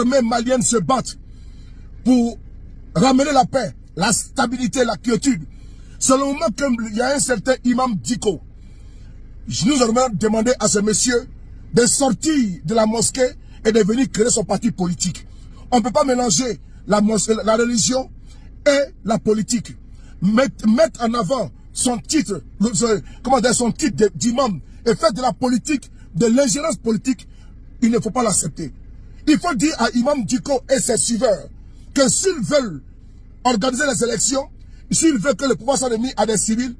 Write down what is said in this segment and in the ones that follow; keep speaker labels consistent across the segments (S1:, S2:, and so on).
S1: l'armée malienne se batte pour ramener la paix, la stabilité, la quiétude. C'est le moment qu'il y a un certain imam Diko. Nous avons demandé à ce monsieur de sortir de la mosquée et de venir créer son parti politique. On ne peut pas mélanger la religion et la politique. Mettre en avant son titre, son titre d'imam et faire de la politique, de l'ingérence politique, il ne faut pas l'accepter. Il faut dire à Imam Diko et ses suiveurs que s'ils veulent organiser les élections, s'ils veulent que le pouvoir soit remis à des civils,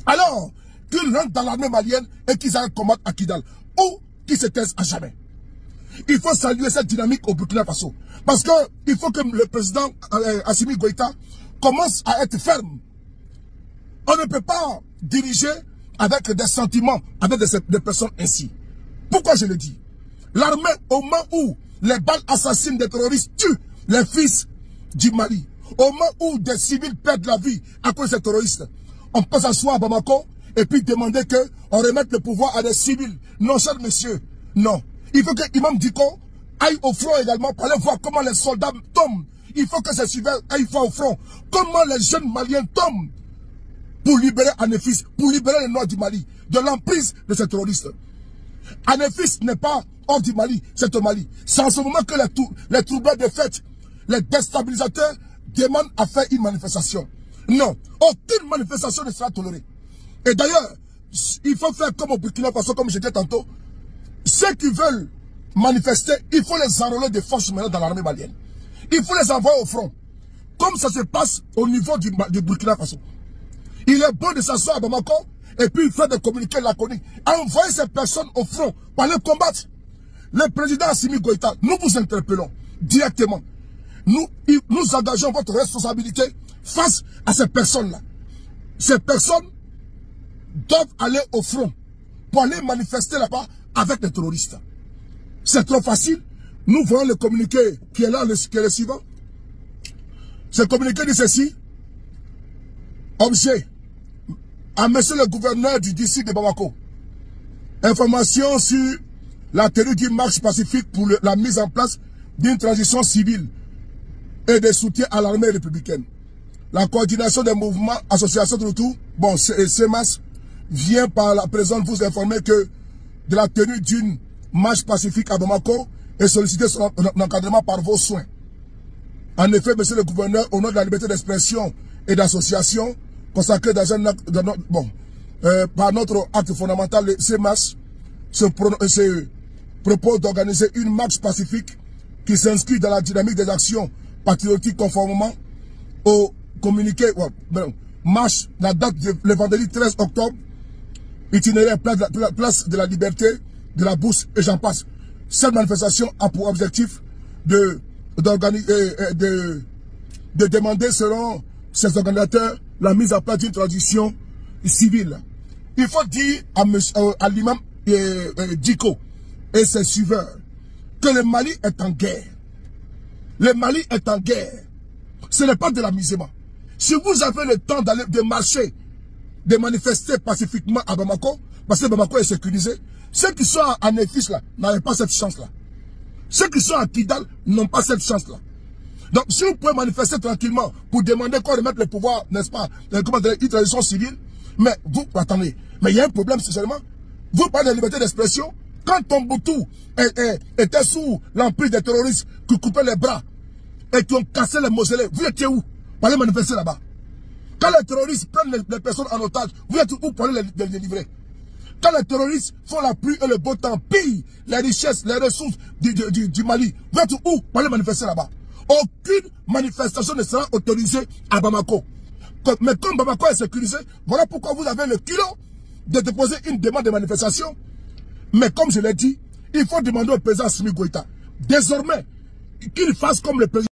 S1: alors qu'ils rentrent dans l'armée malienne et qu'ils aillent combattre à Kidal, ou qu'ils se taisent à jamais. Il faut saluer cette dynamique au Burkina Faso. Parce qu'il faut que le président Assimi Goïta commence à être ferme. On ne peut pas diriger avec des sentiments, avec des personnes ainsi. Pourquoi je le dis? L'armée, au moment où les balles assassines des terroristes tuent les fils du Mali, au moment où des civils perdent la vie à cause des terroristes, on peut s'asseoir à Bamako et puis demander qu'on remette le pouvoir à des civils. Non, cher monsieur, non. Il faut que Imam Diko aille au front également pour aller voir comment les soldats tombent. Il faut que ces civils aillent voir au front comment les jeunes Maliens tombent pour libérer Anefis, pour libérer le nord du Mali de l'emprise de ces terroristes. Anefis n'est pas hors du Mali, c'est au Mali. C'est en ce moment que les troubles de fête, les déstabilisateurs demandent à faire une manifestation. Non, aucune manifestation ne sera tolérée. Et d'ailleurs, il faut faire comme au Burkina Faso, comme je disais tantôt. Ceux qui veulent manifester, il faut les enrôler de force maintenant dans l'armée malienne. Il faut les envoyer au front. Comme ça se passe au niveau du Burkina Faso. Il est bon de s'asseoir à Bamako et puis faire des communiqués laconiques. Envoyer ces personnes au front pour les combattre. Le président Assimi Goïta, nous vous interpellons directement. Nous engageons votre responsabilité face à ces personnes-là. Ces personnes doivent aller au front pour aller manifester là-bas avec les terroristes. C'est trop facile. Nous voyons le communiqué qui est là, qui est le suivant. Ce communiqué dit ceci. Objet. À monsieur le gouverneur du district de Bamako. Information sur la tenue d'une marche pacifique pour la mise en place d'une transition civile et de soutien à l'armée républicaine. La coordination des mouvements, associations de tout, bon, CEMAS, vient par la présente vous informer que de la tenue d'une marche pacifique à Bamako et solliciter son encadrement par vos soins. En effet, monsieur le gouverneur, au nom de la liberté d'expression et d'association, consacrée par notre acte fondamental, le CEMAS se propose d'organiser une marche pacifique qui s'inscrit dans la dynamique des actions patriotiques conformément au communiqué, marche, la date le vendredi 13 octobre, itinéraire place de la liberté, de la bourse et j'en passe. Cette manifestation a pour objectif de demander selon ces organisateurs la mise en place d'une transition civile. Il faut dire à l'imam Diko et ses suiveurs que le Mali est en guerre. Le Mali est en guerre. Ce n'est pas de l'amusement. Si vous avez le temps d'aller de marcher, de manifester pacifiquement à Bamako, parce que Bamako est sécurisé, ceux qui sont à Nefis là n'avaient pas cette chance-là. Ceux qui sont à Kidal n'ont pas cette chance-là. Donc, si vous pouvez manifester tranquillement pour demander qu'on remette le pouvoir, n'est-ce pas, une transition civile, mais vous, attendez, mais il y a un problème, sincèrement. Vous parlez de liberté d'expression. Quand Tombouctou était sous l'emprise des terroristes qui coupaient les bras et qui ont cassé les mausolées, vous étiez où? Pour aller manifester là-bas. Quand les terroristes prennent les personnes en otage, vous êtes où pour aller les délivrer? Quand les terroristes font la pluie et le beau temps, pillent les richesses, les ressources du Mali, vous êtes où pour aller manifester là-bas? Aucune manifestation ne sera autorisée à Bamako. Mais comme Bamako est sécurisé, voilà pourquoi vous avez le kilo de déposer une demande de manifestation. Mais comme je l'ai dit, il faut demander au président Assimi Goïta, désormais, qu'il fasse comme le président.